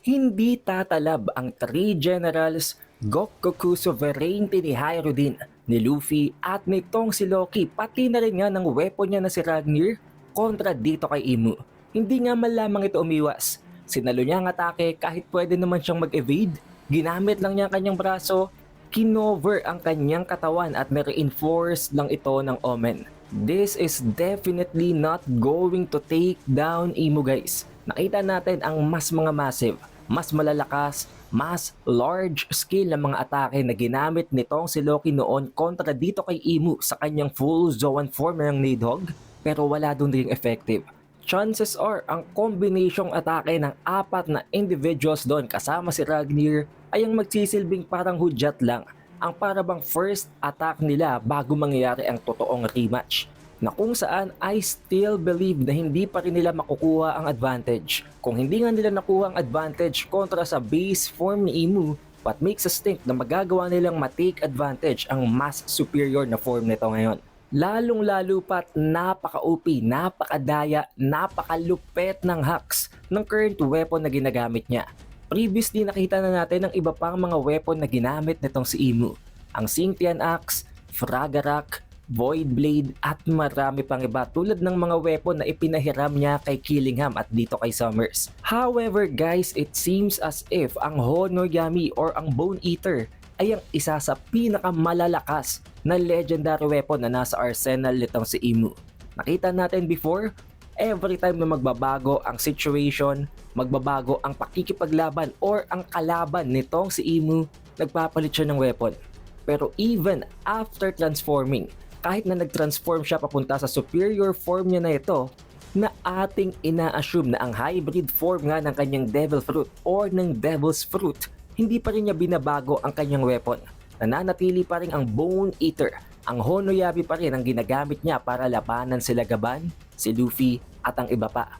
Hindi tatalab ang three generals Gokgoku Sovereignty ni Hyrule, ni Luffy at nitong si Loki, pati na rin nga ng weapon niya na si Ragnir kontra dito kay Imu. Hindi nga man lamang ito umiwas. Sinalo niya ang atake kahit pwede naman siyang mag-evade. Ginamit lang niya ang kanyang braso, kinover ang kanyang katawan at na-reinforce lang ito ng Omen. This is definitely not going to take down Imu, guys. Nakita natin ang mas mga massive, mas malalakas, mas large scale ng mga atake na ginamit nitong si Loki noon kontra dito kay Imu sa kanyang full Zoan form ng Nidhogg, pero wala dun ring effective. Chances are ang kombinasyong atake ng apat na individuals doon kasama si Ragnir ay ang magsisilbing parang hudyat lang, ang parabang first attack nila bago mangyayari ang totoong rematch, na kung saan I still believe na hindi pa rin nila makukuha ang advantage. Kung hindi nga nila nakuha ang advantage kontra sa base form ni Imu, what makes us think na magagawa nilang matake advantage ang mas superior na form nito ngayon? Lalong lalo pat napaka-OP, napakadaya, napakalupet ng hacks ng current weapon na ginagamit niya. Previously nakita na natin ang iba pang mga weapon na ginamit nitong si Imu. Ang Xingtian Axe, Fragarak, Void Blade at marami pang iba tulad ng mga weapon na ipinahiram niya kay Killingham at dito kay Summers. However guys, it seems as if ang Honoyami or ang Bone Eater ay ang isa sa pinakamalalakas na legendary weapon na nasa arsenal nitong si Imu. Nakita natin before, every time na magbabago ang situation, magbabago ang pakikipaglaban or ang kalaban nitong si Imu, nagpapalit siya ng weapon. Pero even after transforming, kahit na nag-transform siya papunta sa superior form niya na ito, na ating ina-assume na ang hybrid form nga ng kanyang Devil Fruit or ng Devil's Fruit, hindi pa rin niya binabago ang kanyang weapon. Nananatili pa rin ang Bone Eater. Ang Honoyami pa rin ang ginagamit niya para labanan sila Gaban, si Luffy at ang iba pa.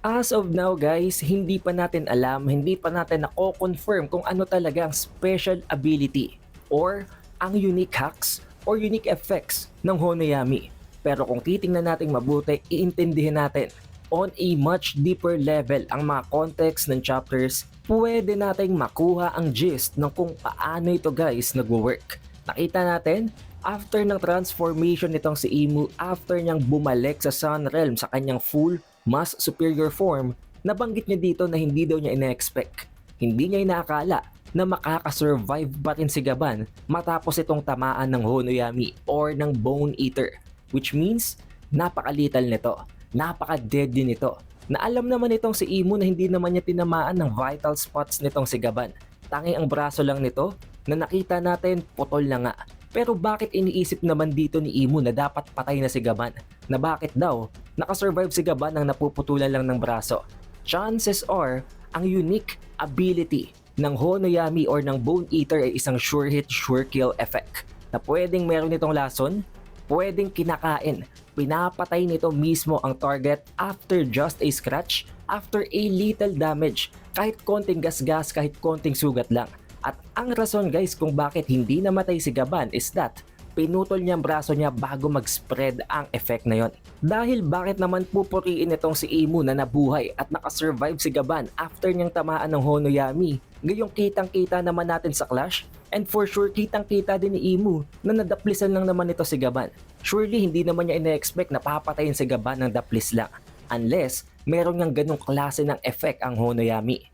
As of now guys, hindi pa natin alam, hindi pa natin nako-confirm kung ano talaga ang special ability or ang unique hacks or unique effects ng Honoyami. Pero kung titingnan natin mabuti, iintindihin natin on a much deeper level ang mga context ng chapters, pwede nating makuha ang gist ng kung paano ito guys nagwo-work. Nakita natin, after ng transformation nitong si Imu, after niyang bumalik sa Sun Realm sa kanyang full, mas superior form, nabanggit niya dito na hindi daw niya ina-expect. Hindi niya inaakala na makakasurvive pa rin si Gaban matapos itong tamaan ng Honoyami or ng Bone Eater. Which means, napakalital nito, napaka-deadly nito. Na alam naman itong si Imu na hindi naman niya tinamaan ng vital spots nitong si Gaban. Tanging ang braso lang nito na nakita natin putol na nga. Pero bakit iniisip naman dito ni Imu na dapat patay na si Gaban? Na bakit daw nakasurvive si Gaban nang napuputulan lang ng braso? Chances are, ang unique ability ng Honoyami or ng Bone Eater ay isang sure hit, sure kill effect. Na pwedeng meron itong lason, pwedeng kinakain, pinapatay nito mismo ang target after just a scratch, after a little damage, kahit konting gasgas, kahit konting sugat lang. At ang rason guys kung bakit hindi namatay si Gaban is that pinutol niya ang braso niya bago mag-spread ang effect na yon. Dahil bakit naman pupuriin itong si Imu na nabuhay at nakasurvive si Gaban after niyang tamaan ng Honoyami? Gayong kitang-kita naman natin sa Clash, and for sure kitang-kita din ni Imu na nadaplisan lang naman ito si Gaban. Surely hindi naman niya ina-expect na papatayin si Gaban ng daplis lang, unless meron niyang ganong klase ng effect ang Honoyami.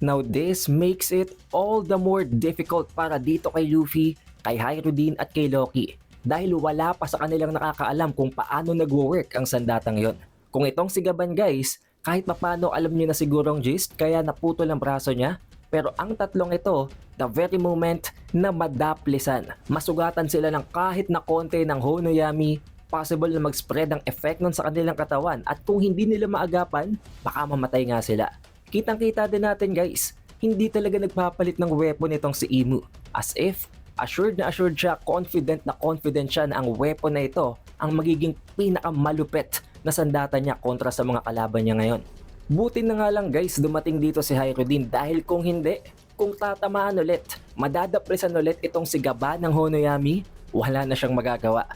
Now this makes it all the more difficult para dito kay Luffy, kay Hyrule at kay Loki, dahil wala pa sa kanilang nakakaalam kung paano nagwo-work ang sandatang yon. Kung itong si Gaban guys, kahit papano alam niyo na siguro ang gist kaya naputol ang braso niya, pero ang tatlong ito, the very moment na madaplisan, masugatan sila ng kahit na konti ng Honoyami, possible na mag-spread ang effect nun sa kanilang katawan at kung hindi nila maagapan, baka mamatay nga sila. Kitang-kita din natin guys, hindi talaga nagpapalit ng weapon itong si Imu, as if assured siya, confident siya na ang weapon na ito ang magiging pinakamalupit na sandata niya kontra sa mga kalaban niya ngayon. Buti na nga lang guys dumating dito si Hyrule dahil kung hindi, kung tatamaan ulit, madadapresan ulit itong si Gaban ng Honoyami, wala na siyang magagawa.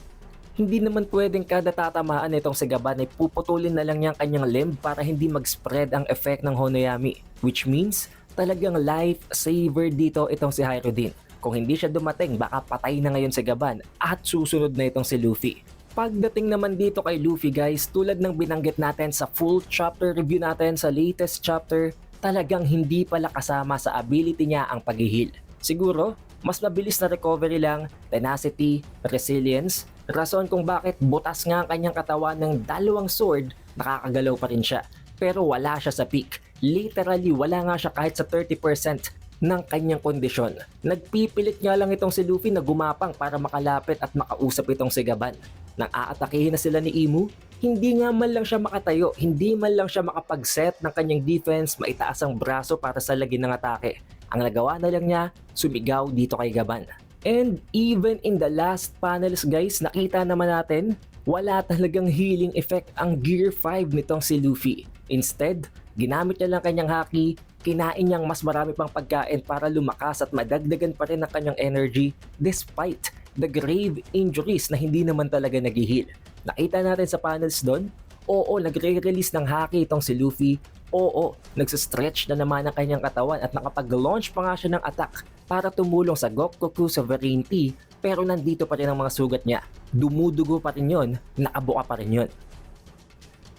Hindi naman pwedeng kada tatamaan nitong si Gaban ay puputulin na lang niya ang kanyang limb para hindi mag-spread ang effect ng Honoyami. Which means, talagang lifesaver dito itong si Hyrodin. Kung hindi siya dumating, baka patay na ngayon si Gaban at susunod na itong si Luffy. Pagdating naman dito kay Luffy guys, tulad ng binanggit natin sa full chapter review natin sa latest chapter, talagang hindi pala kasama sa ability niya ang pag-heal. Siguro, mas mabilis na recovery lang, tenacity, resilience, rason kung bakit butas nga ang kanyang katawan ng dalawang sword, nakakagalaw pa rin siya. Pero wala siya sa peak. Literally, wala nga siya kahit sa 30% ng kanyang kondisyon. Nagpipilit nga lang itong si Luffy na gumapang para makalapit at makausap itong si Gaban. Nang aatakihin na sila ni Imu, hindi nga man lang siya makatayo, hindi man lang siya makapag-set ng kanyang defense, maitaas ang braso para sa lagi ng atake. Ang nagawa na lang niya, sumigaw dito kay Gaban. And even in the last panels guys, nakita naman natin, wala talagang healing effect ang Gear 5 nitong si Luffy. Instead, ginamit niya lang kanyang haki, kinain niyang mas marami pang pagkain para lumakas at madagdagan pa rin ang kanyang energy despite the grave injuries na hindi naman talaga nag-heal. Nakita natin sa panels doon, oo, nagre-release ng haki itong si Luffy, oo, nagsistretch na naman ang kanyang katawan at nakapag-launch pa nga siya ng attack para tumulong sa Gokoku Sovereignty, pero nandito pa rin ang mga sugat niya. Dumudugo pa rin yun, nakabuka pa rin yun.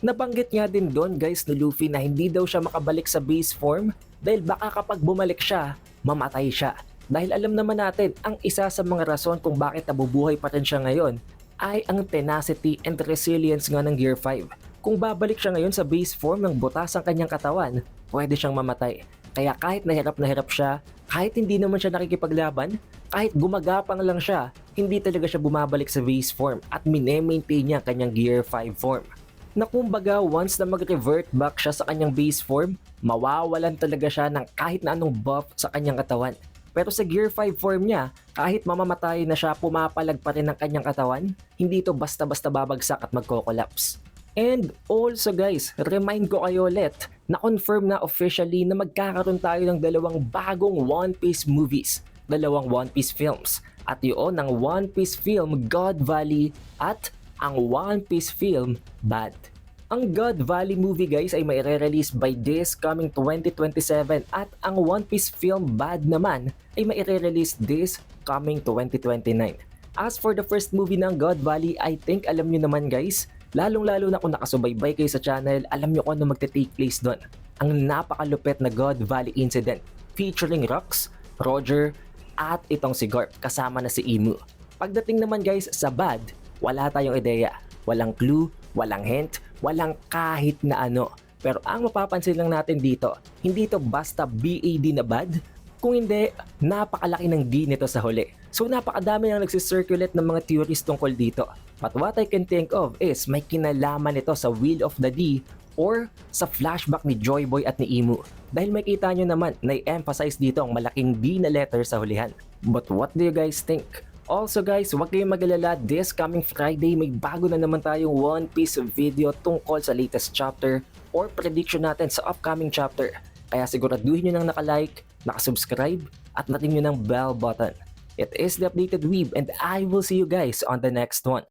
Nabanggit nga din doon guys ni Luffy na hindi daw siya makabalik sa base form dahil baka kapag bumalik siya, mamatay siya. Dahil alam naman natin, ang isa sa mga rason kung bakit nabubuhay pa rin siya ngayon ay ang tenacity and resilience nga ng Gear 5. Kung babalik siya ngayon sa base form ng butas ang kanyang katawan, pwede siyang mamatay. Kaya kahit na hirap siya, kahit hindi naman siya nakikipaglaban, kahit gumagapang lang siya, hindi talaga siya bumabalik sa base form at minemaintain niya ang kanyang Gear 5 form. Na kumbaga once na mag-revert back siya sa kanyang base form, mawawalan talaga siya ng kahit na anong buff sa kanyang katawan. Pero sa Gear 5 form niya, kahit mamamatay na siya, pumapalag pa rin ang kanyang katawan, hindi ito basta-basta babagsak at magko-collapse. And also guys, remind ko kayo ulit na confirm na officially na magkakaroon tayo ng dalawang bagong One Piece movies, dalawang One Piece films. At yun ang One Piece film God Valley at ang One Piece film Bad. Ang God Valley movie guys ay may release by this coming 2027 at ang One Piece film Bad naman ay may release this coming 2029. As for the first movie ng God Valley, I think alam nyo naman guys, lalong-lalo na kung nakasubaybay kayo sa channel, alam nyo kung ano magte-take place doon. Ang napakalupit na God Valley incident featuring Rox, Roger, at itong si Garp kasama na si Imu. Pagdating naman guys sa Bad, wala tayong ideya, walang clue, walang hint, walang kahit na ano. Pero ang mapapansin lang natin dito, hindi ito basta BAD na bad, kung hindi, napakalaki ng D nito sa huli. So napakadami nang nagsisirculate ng mga theories tungkol dito. But what I can think of is may kinalaman ito sa Will of the D or sa flashback ni Joy Boy at ni Imu. Dahil makita nyo naman na i-emphasize dito ang malaking D na letter sa hulihan. But what do you guys think? Also guys, huwag kayong mag-alala, this coming Friday may bago na naman tayong One Piece video tungkol sa latest chapter or prediction natin sa upcoming chapter. Kaya siguraduhin nyo nang naka-like, naka-subscribe at natin nyo ng bell button. It is the Updated Weeb and I will see you guys on the next one.